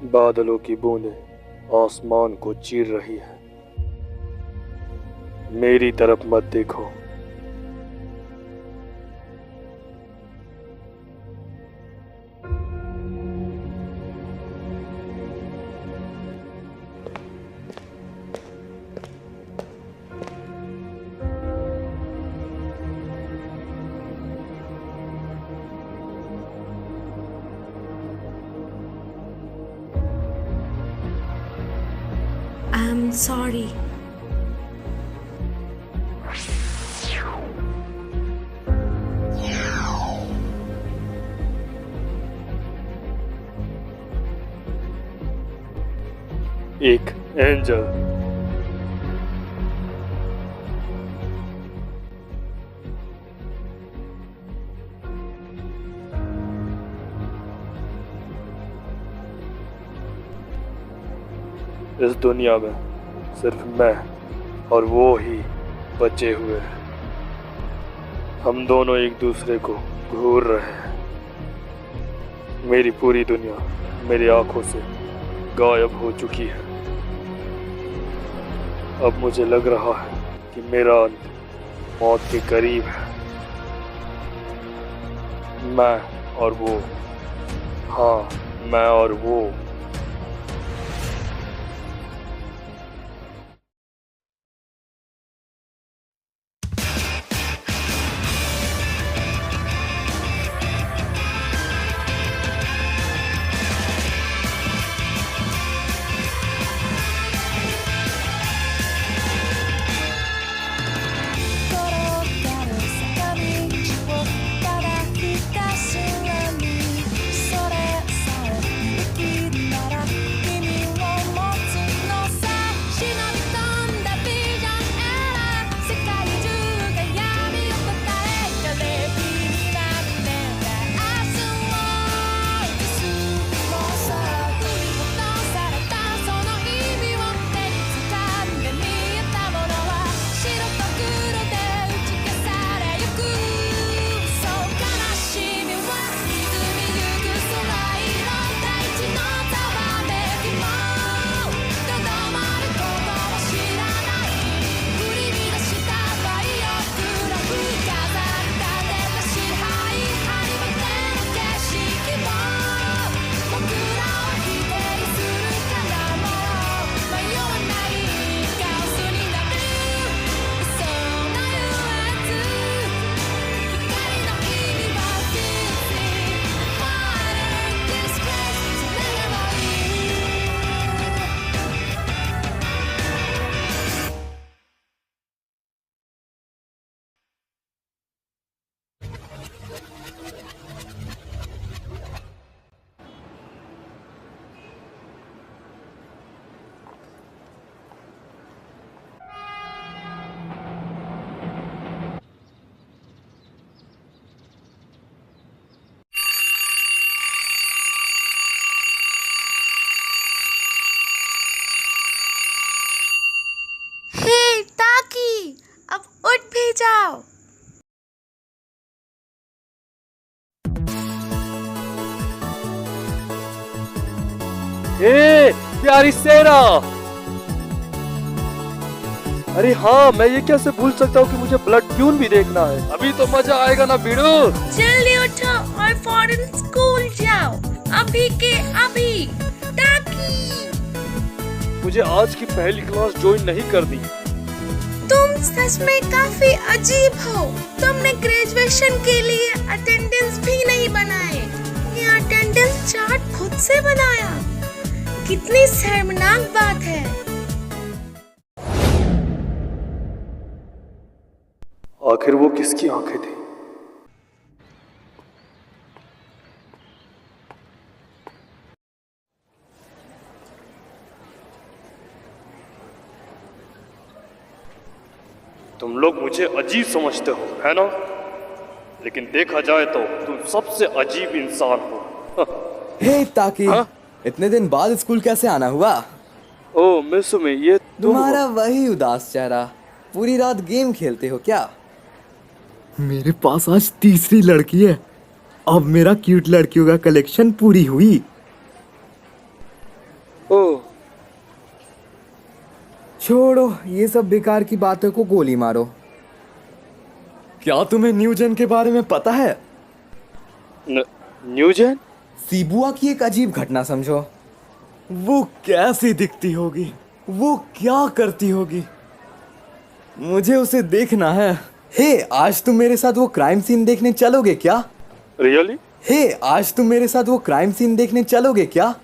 बादलों की बूंदें आसमान को चीर रही है। मेरी तरफ मत देखो। I'm sorry. एक एंजल। इस दुनिया में सिर्फ मैं और वो ही बचे हुए हैं। हम दोनों एक दूसरे को घूर रहे हैं। मेरी पूरी दुनिया मेरी आंखों से गायब हो चुकी है। अब मुझे लग रहा है कि मेरा अंत मौत के करीब है। मैं और वो, हाँ, मैं और वो। अब उठ भी जाओ। प्यारी सेरा। अरे हाँ, मैं ये कैसे भूल सकता हूँ कि मुझे ब्लड ट्यून भी देखना है। अभी तो मजा आएगा ना बीड़ू। जल्दी उठो और फौरन स्कूल जाओ, अभी के अभी। टाकी, मुझे आज की पहली क्लास ज्वाइन नहीं करनी। तुम सच में काफी अजीब हो। तुमने ग्रेजुएशन के लिए अटेंडेंस भी नहीं बनाए। ये अटेंडेंस चार्ट खुद से बनाया। कितनी शर्मनाक बात है। आखिर वो किसकी आंखें थी? तुम लोग मुझे अजीब समझते हो, है ना? लेकिन देखा जाए तो तुम सबसे अजीब इंसान हो। हे ताकि, इतने दिन बाद स्कूल कैसे आना हुआ? ओ मिसुमी, ये तुम्हारा वही उदास चेहरा। पूरी रात गेम खेलते हो क्या? मेरे पास आज तीसरी लड़की है। अब मेरा क्यूट लड़कियों का कलेक्शन पूरी हुई। छोड़ो ये सब बेकार की बातों को गोली मारो। क्या तुम्हें न्यूजन के बारे में पता है? न्यूजन? सीबुआ की एक अजीब घटना समझो। वो कैसी दिखती होगी, वो क्या करती होगी, मुझे उसे देखना है। हे, आज तुम मेरे साथ वो क्राइम सीन देखने चलोगे क्या? रियली? हे, आज तुम मेरे साथ वो क्राइम सीन देखने चलोगे क्या?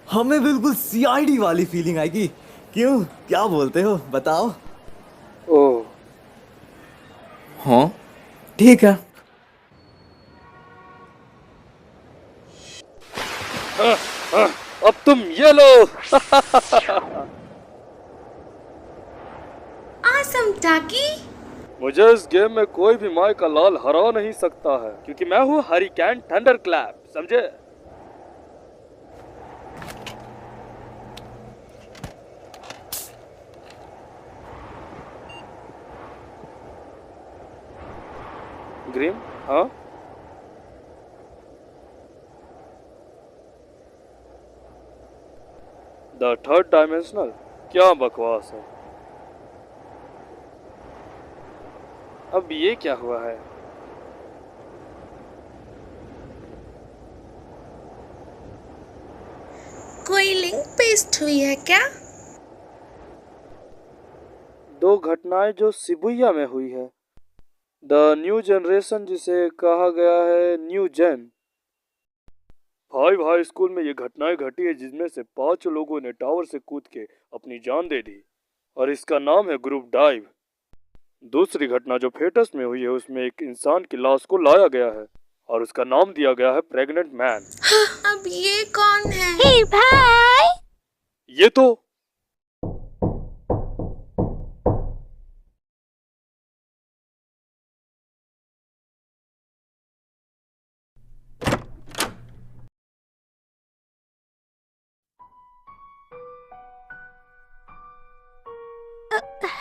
हमें बिल्कुल सीआईडी वाली फीलिंग आएगी। क्यों, क्या बोलते हो, बताओ। ओह, हाँ ठीक है। अब तुम ये लो। आसम टाकी। मुझे इस गेम में कोई भी माय का लाल हरा नहीं सकता है, क्योंकि मैं हूँ हरिकेन थंडर क्लैप, समझे? ग्रीन? हाँ? The third dimensional? क्या बकवास है। अब ये क्या हुआ है? कोई लिंक पेस्ट हुई है क्या? दो घटनाएं जो शिबुया में हुई है। द न्यू जनरेशन, जिसे कहा गया है न्यू जेन। 5 हाई स्कूल में ये घटनाएं घटी है, जिसमें से 5 लोगों ने टावर से कूद के अपनी जान दे दी, और इसका नाम है ग्रुप डाइव। दूसरी घटना जो फेटस में हुई है, उसमें एक इंसान की लाश को लाया गया है और उसका नाम दिया गया है प्रेग्नेंट मैन। अब ये कौन है? हे भाई, ये तो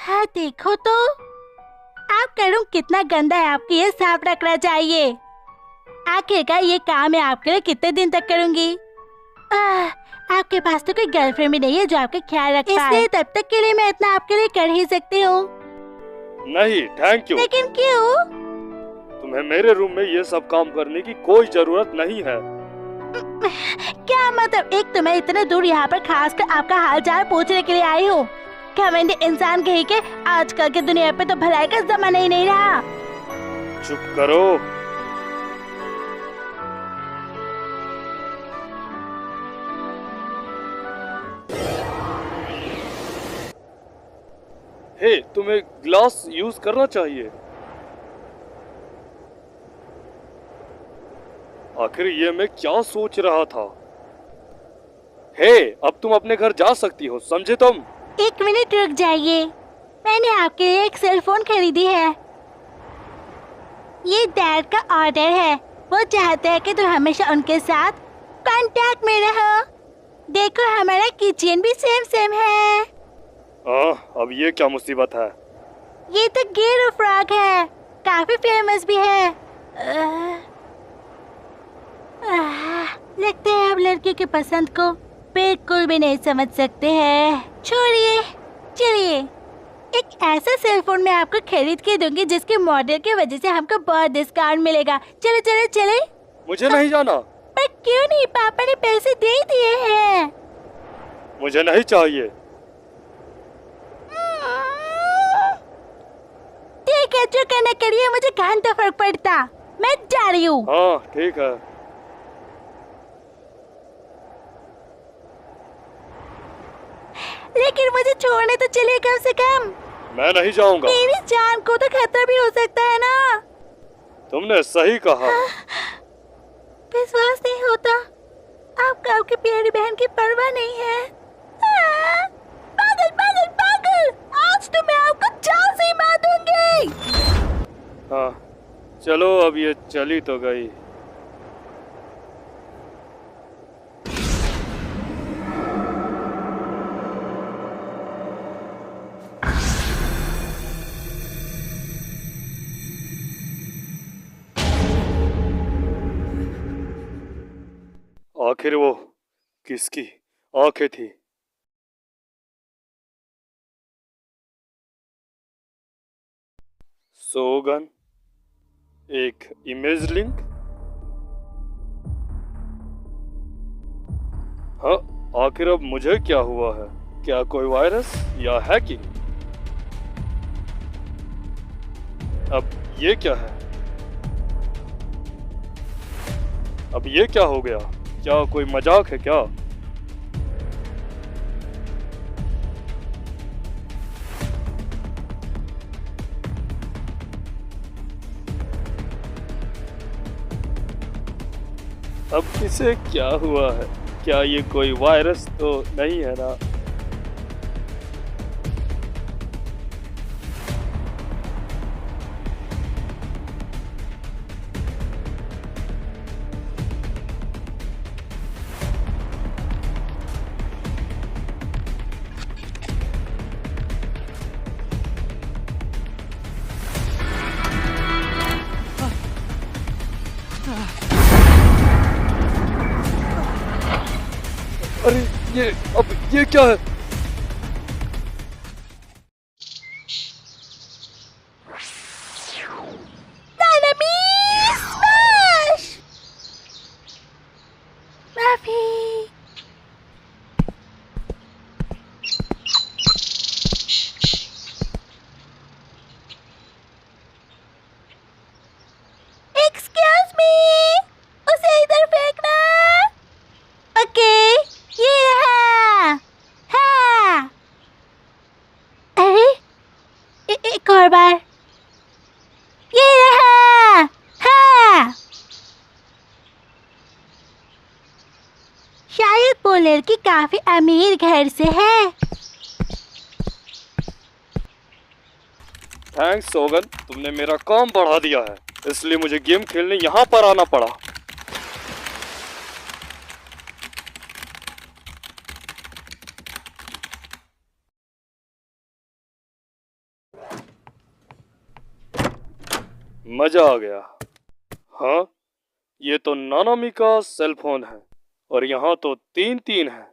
हाँ देखो तो, आप करूँ कितना गंदा है, आपको ये साफ रखना चाहिए। आखिरकार ये काम मैं आपके लिए कितने दिन तक करूँगी? आपके पास तो कोई गर्लफ्रेंड भी नहीं है जो आपका ख्याल रख पाए, इसलिए तब तक के लिए मैं इतना आपके लिए कर ही सकती हूँ। नहीं, थैंक यू। लेकिन क्यों? तुम्हें मेरे रूम में ये सब काम करने की कोई जरूरत नहीं है। क्या मतलब? एक तो मैं इतने दूर यहाँ पर खासकर आपका हालचाल पूछने के लिए आई हूँ। घमंडी इंसान कहीं के, आजकल की दुनिया पे तो भलाई का जमाना ही नहीं रहा। चुप करो। हे, तुम्हें ग्लास यूज करना चाहिए। आखिर ये मैं क्या सोच रहा था। हे, अब तुम अपने घर जा सकती हो, समझे तुम? एक मिनट रुक जाइए, मैंने आपके लिए एक सेल फोन खरीदी है। ये डैड का ऑर्डर है। वो चाहते हैं कि तुम हमेशा उनके साथ कांटेक्ट में रहो। देखो, हमारा किचन भी सेम है। अब ये क्या मुसीबत है? ये तो गेरो फ्रॉग है, काफी फेमस भी है। लगता है आप लड़कियों की पसंद को बिल्कुल भी नहीं समझ सकते हैं। छोड़िए, चलिए, एक ऐसा सेल फोन मैं आपको खरीद के दूंगी जिसके मॉडल की वजह से हमको बहुत डिस्काउंट मिलेगा। चलो चलो चले। मुझे नहीं जाना। पर क्यों नहीं? पापा ने पैसे दे दिए हैं। मुझे नहीं चाहिए। ठीक है, जो करना करिए, मुझे घंटा फर्क पड़ता। मैं जा रही हूँ। हाँ ठीक है। लेकिन मुझे छोड़ने तो चलिए कम से कम। मैं नहीं जाऊंगा। मेरी जान को तो खतरा भी हो सकता है ना। तुमने सही कहा। विश्वास नहीं होता, आपका आपकी प्यारी बहन की परवाह नहीं है। पागल पागल पागल, आज तो मैं आपको जान से ही मार दूंगी। हाँ चलो, अब ये चली तो गई। आखिर वो किसकी आंखें थी? सोगन, एक इमेज लिंक। हाँ, आखिर अब मुझे क्या हुआ है? क्या कोई वायरस या हैकिंग? अब ये क्या है? अब ये क्या हो गया? क्या कोई मजाक है क्या? अब इसे क्या हुआ है? क्या ये कोई वायरस तो नहीं है ना? अरे अब ये क्या है? Dynamite Smash! माफी। Excuse me, उसे इधर फेंकना। ओके, ये रहा। हाँ। अरे, एक और बार। ये रहा। हाँ। शायद वो लड़की काफी अमीर घर से है। थैंक्स सोगन, तुमने मेरा काम बढ़ा दिया है, इसलिए मुझे गेम खेलने यहाँ पर आना पड़ा। मजा आ गया। हाँ, ये तो नानामी का सेल फोन है और यहाँ तो 3-3 है।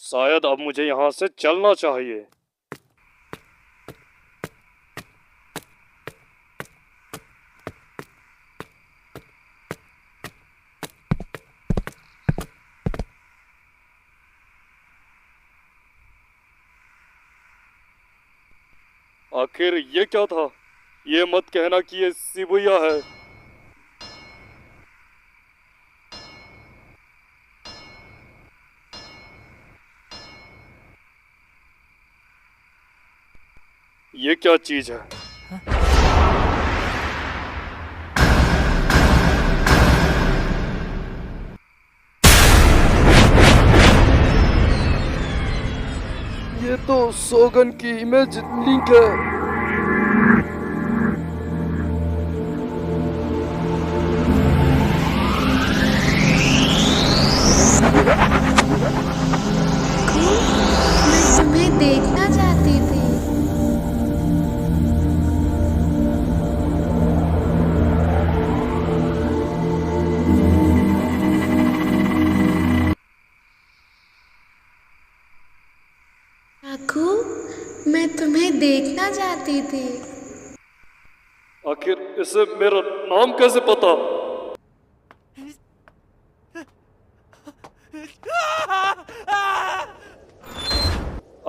शायद अब मुझे यहाँ से चलना चाहिए। आखिर ये क्या था? ये मत कहना कि ये शिबुया है। ये क्या चीज है? ये तो सोगन की इमेज लिंक है। मैं तुम्हें देखना चाहती थी। काकू, मैं तुम्हें देखना चाहती थी। आखिर इसे मेरा नाम कैसे पता?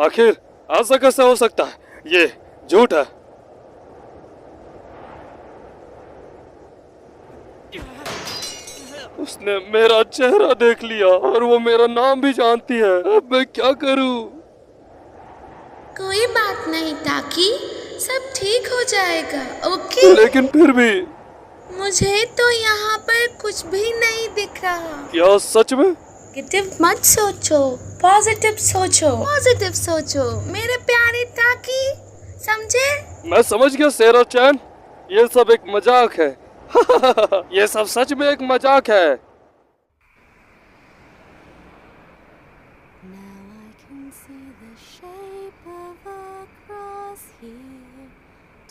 आखिर ऐसा कैसे हो सकता है? ये झूठ है। उसने मेरा चेहरा देख लिया और वो मेरा नाम भी जानती है। अब मैं क्या करूं? कोई बात नहीं टाकी, सब ठीक हो जाएगा। ओके। लेकिन फिर भी मुझे तो यहाँ पर कुछ भी नहीं दिख रहा। क्या सच में? नेगेटिव मत सोचो, पॉजिटिव सोचो। पॉजिटिव सोचो मेरे प्यारे टाकी, समझे? मैं समझ गया सेरा चैन, ये सब एक मजाक है। ये सब सच में एक मजाक है। Now I can see the shape of a cross here.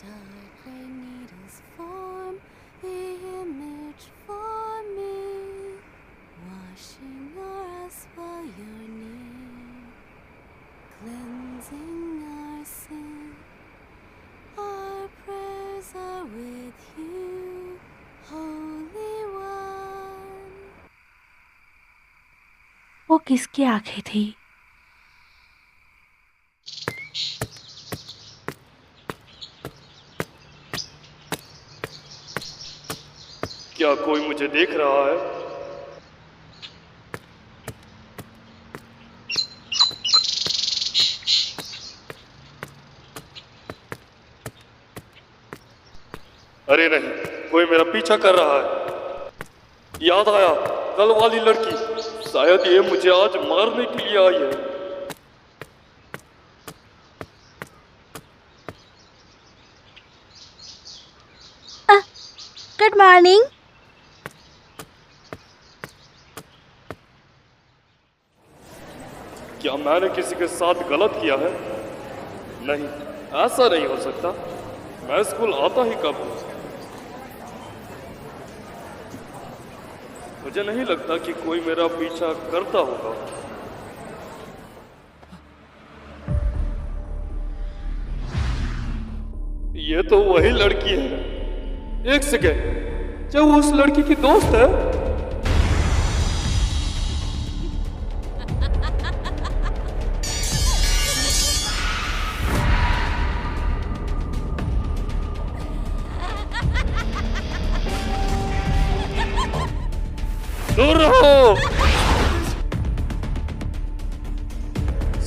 Dark gray needles form the image for me. Washing your eyes while you're near. वो किसकी आंखें थी? क्या कोई मुझे देख रहा है? अरे नहीं, कोई मेरा पीछा कर रहा है। याद आया, कल वाली लड़की। शायद ये मुझे आज मारने के लिए आई है। Good morning. क्या मैंने किसी के साथ गलत किया है? नहीं, ऐसा नहीं हो सकता। मैं स्कूल आता ही कब हूँ? मुझे नहीं लगता कि कोई मेरा पीछा करता होगा। ये तो वही लड़की है। एक सेकेंड, क्या वो उस लड़की की दोस्त है? दूर रहो।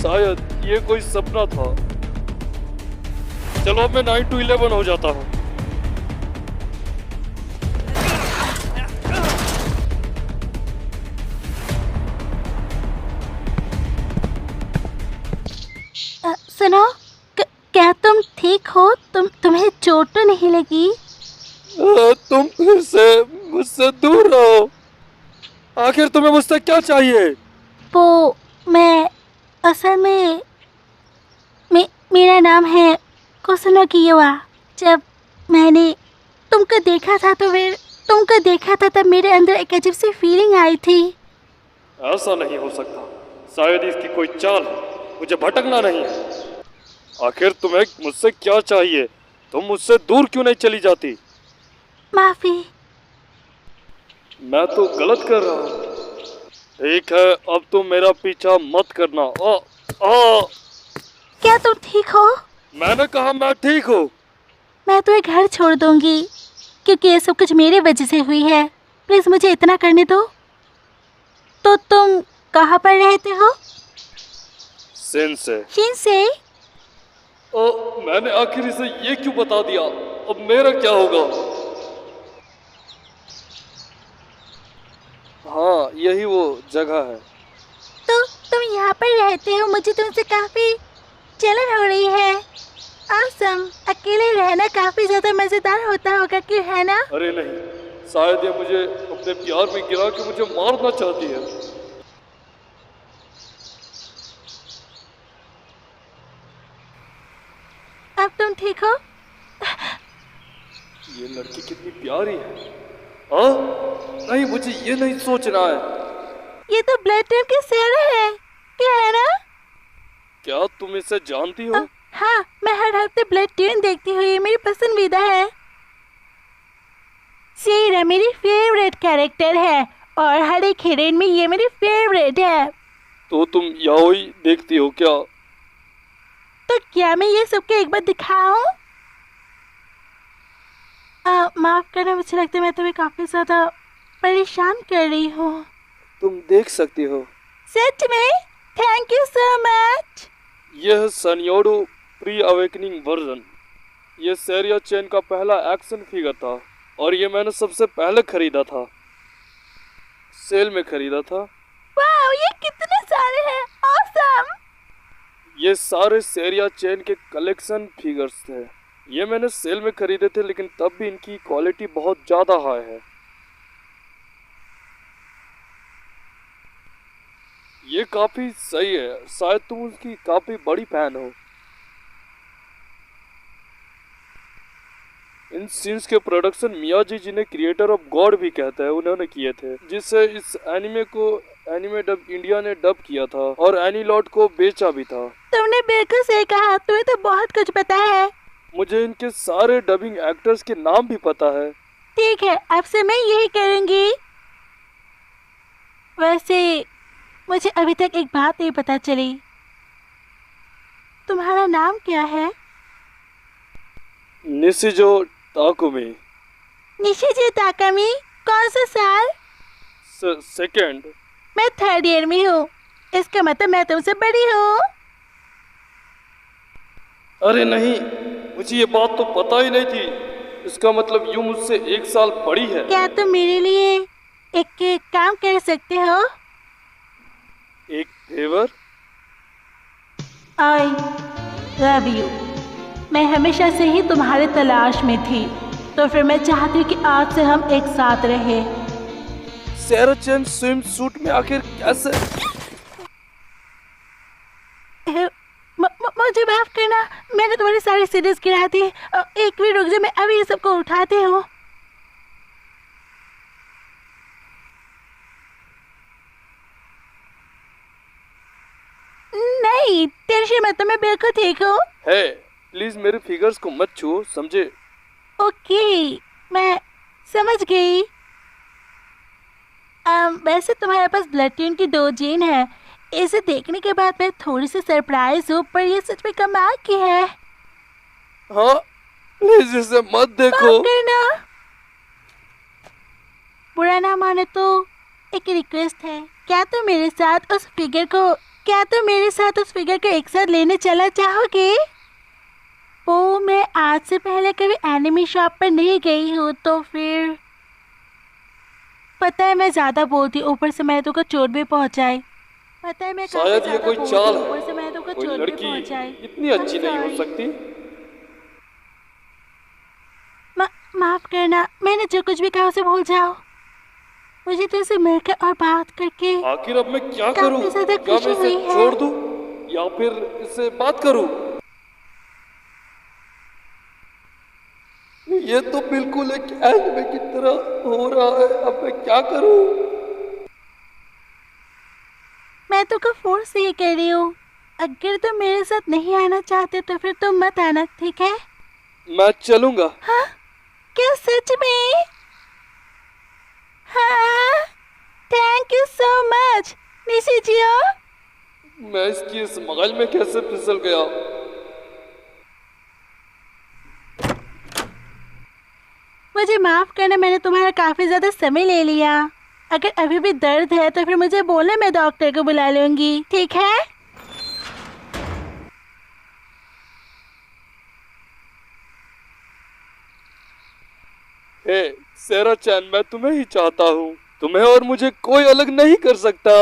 शायद ये कोई सपना था। चलो अब मैं 9 to 11 हो जाता हूँ। सुनो, क्या तुम ठीक हो? तुम्हें चोट तो नहीं लगी? तुम फिर से मुझसे दूर रहो। आखिर तुम्हें मुझसे क्या चाहिए? वो मैं असल में मेरा नाम है कुसुनो कियोआ। जब मैंने तुमको देखा था तब मेरे अंदर एक अजीब सी फीलिंग आई थी। ऐसा नहीं हो सकता। शायद इसकी कोई चाल है। मुझे भटकना नहीं है। आखिर तुम्हें मुझसे क्या चाहिए? तुम मुझसे दूर क्यों नहीं चली जाती? माफी। मैं तो गलत कर रहा हूँ। ठीक है, अब तुम मेरा पीछा मत करना। क्या तुम ठीक हो? मैंने कहा मैं ठीक हूँ। मैं तुम्हें घर छोड़ दूंगी क्योंकि ये सब कुछ मेरे वजह से हुई है। प्लीज मुझे इतना करने दो। तो तुम कहाँ पर रहते हो? शिनसे। शिनसे? मैंने आखिर इसे ये क्यों बता दिया? अब मेरा क्या होगा? हाँ, यही वो जगह है। तो तुम यहाँ पर रहते हो? मुझे तुमसे काफी जलन हो रही है। awesome। अकेले रहना काफी ज्यादा मजेदार होता होगा, क्यों है ना? अरे नहीं, शायद ये मुझे अपने प्यार में गिरा के मुझे मारना चाहती है। अब तुम ठीक हो? ये लड़की कितनी प्यारी है। हाँ? नहीं, मुझे ये नहीं सोचना है। ये तो ब्लड टिप की सेरा है, क्या है ना? क्या तुम इसे जानती हो? हाँ, मैं हर हफ्ते ब्लड ट्यून देखती हूँ। ये मेरी पसंदीदा है। सेरा मेरी फेवरेट कैरेक्टर है और हर एक हीरोइन में ये मेरी फेवरेट है। तो तुम याओई देखती हो क्या? तो क्या मैं ये सबको एक बार दिखाऊं? माफ करना, मुझे लगता है मैं तुम्हें काफी ज्यादा परेशान कर रही हूँ। तुम देख सकती हो। सच में? Thank you so much. यह सनियोडो प्री अवेकनिंग वर्जन। ये सेरिया चेन का पहला एक्शन फिगर था और ये मैंने सबसे पहले खरीदा था। सेल में खरीदा था। वाओ, ये कितने सारे हैं। ऑसम। ये सारे सेरिया चेन के कलेक्शन फिगर्स थे। ये मैंने सेल में खरीदे थे, लेकिन तब भी इनकी क्वालिटी बहुत ज़्यादा हाई है। ये काफ़ी सही है। शायद तुम उसकी काफ़ी बड़ी फैन हो। इन सीन्स के प्रोडक्शन मियाजी, जिन्हें क्रिएटर ऑफ गॉड भी कहते हैं, उन्होंने किए थे, जिससे इस एनिमे को एनिमे डब इंडिया ने डब किया था और एनीलॉट को बेचा भी था। तुमने बिल्कुल सही कहा, तुम्हें तो बहुत कुछ पता है। मुझे इनके सारे डबिंग एक्टर्स के नाम भी पता है। ठीक है, अब से मैं यही करूंगी। वैसे मुझे अभी तक एक बात नहीं पता चली। तुम्हारा नाम क्या है? निशिजो ताकुमी। निशिजो ताकामी। कौन सा साल? सेकंड। मैं 3rd ईयर में हूँ। इसका मतलब मैं तुमसे बड़ी हूँ। अरे नहीं, मुझे ये बात तो पता ही नहीं थी। इसका मतलब यूं मुझसे 1 साल बड़ी है। क्या तुम मेरे लिए एक काम कर सकते हो? एक फेवर? I love you. मैं हमेशा से ही तुम्हारे तलाश में थी, तो फिर मैं चाहती हूँ कि आज से हम एक साथ रहे। सेरा-चैन स्विम सूट में आखिर कैसे? मुझे माफ करना, मैंने तुम्हारी सारी सीरीज गिरा दी। एक भी रुक जा, मैं अभी ये सबको उठाती हूँ। नहीं टेंशन मत, मैं बिल्कुल ठीक हूँ। है, प्लीज मेरे फिगर्स को मत छुओ, समझे? ओके, मैं समझ गई। वैसे तुम्हारे पास ब्लड ट्यून की 2 जीन है। इसे देखने के बाद मैं थोड़ी सी सरप्राइज हूँ, पर ये सच में कमाल की है। हाँ, प्लीज इसे मत देखो। माफ करना, बुरा ना माने तो एक रिक्वेस्ट है। क्या तुम मेरे साथ उस फिगर को एक साथ लेने चला चाहोगे? ओ, मैं आज से पहले कभी एनिमी शॉप पर नहीं गई हूँ, तो फिर पता है मैं ज्यादा बोलती हूँ, ऊपर से मैंने तुमको चोट भी पहुँचाई। पता है मैं काफी शायद ये ज्यादा कोई बोलती चाल हूँ, है। ऊपर से मैंने तुमको कोई चोट भी लड़की पहुँचाई। इतनी अच्छी I'm नहीं हो sorry। सकती। माफ करना, मैंने जो कुछ भी कहा उसे भूल जाओ। मुझे तुमसे मिलकर और बात करके आखिर अब मैं क्या काफी करूं? ज्यादा क्या मैं खुशी इसे हुई है। छोड़ दूं या फिर इससे बात करूं? ये तो बिल्कुल एक एनिमे की तरह हो रहा है। अब मैं क्या करूं? मैं तुमको फोर्स से ये कह रही हूँ। अगर तुम मेरे साथ नहीं आना चाहते तो फिर तुम मत आना, ठीक है? मैं चलूंगा। हाँ? क्या सच में? हाँ, थैंक यू सो मच निशिजियो। मैं इसकी इस मगज में कैसे फिसल गया? मुझे माफ करना, मैंने तुम्हारा काफी ज्यादा समय ले लिया। अगर अभी भी दर्द है तो फिर मुझे बोले, मैं डॉक्टर को बुला लूंगी, ठीक है? हे सेरा-चैन, मैं तुम्हें ही चाहता हूँ। तुम्हें और मुझे कोई अलग नहीं कर सकता।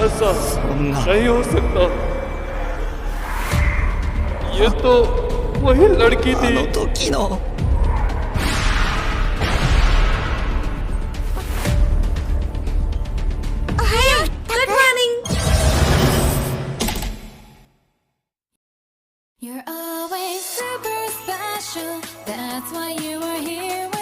ऐसा नहीं हो सकता। ये तो वही लड़की थी। Good morning. You're always super special. That's why you are here.